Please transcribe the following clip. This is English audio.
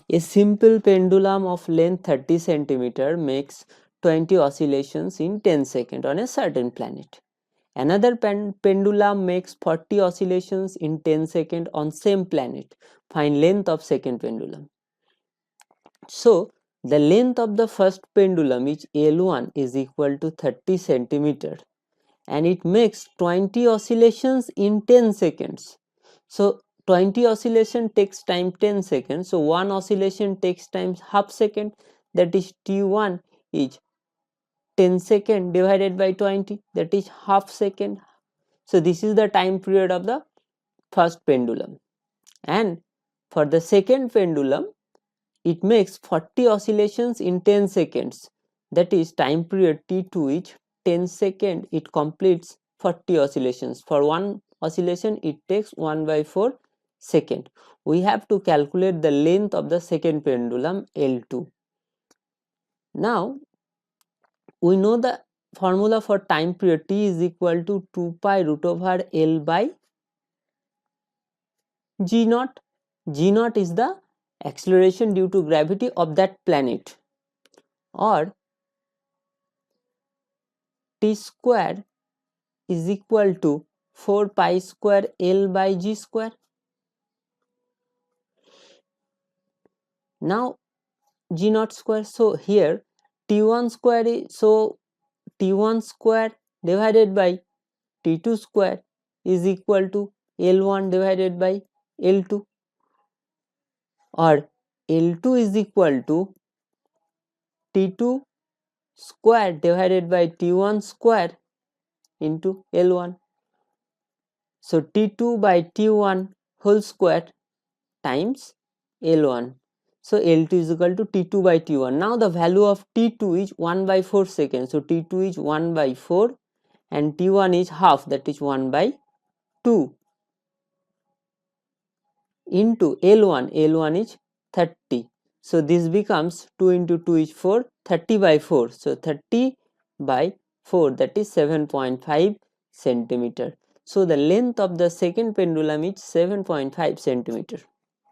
A simple pendulum of length 30 cm makes 20 oscillations in 10 seconds on a certain planet. Another pendulum makes 40 oscillations in 10 seconds on same planet. Find length of second pendulum. So the length of the first pendulum is L1 is equal to 30 cm and it makes 20 oscillations in 10 seconds. So 20 oscillation takes time 10 seconds. So one oscillation takes time half second, that is T1 is 10 second divided by 20, that is half second. So this is the time period of the first pendulum. And for the second pendulum, it makes 40 oscillations in 10 seconds, that is time period T2 is 10 seconds, it completes 40 oscillations. For one oscillation it takes 1/4 second. We have to calculate the length of the second pendulum L2. Now we know the formula for time period T is equal to 2 pi root over L by G naught. G naught is the acceleration due to gravity of that planet, or T square is equal to 4 pi square L by G square. Now G naught square, so here T1 square is, so T1 square divided by T2 square is equal to L1 divided by L2, or L2 is equal to T2 square divided by T1 square into L1. So T2 by T1 whole square times L1. So L2 is equal to T2 by T1. Now the value of T2 is 1/4 seconds. So T2 is 1/4 and T1 is half, that is 1/2 into L1. L1 is 30. So this becomes 2 into 2 is 4, 30/4. So 30/4, that is 7.5 centimeter. So the length of the second pendulum is 7.5 centimeter.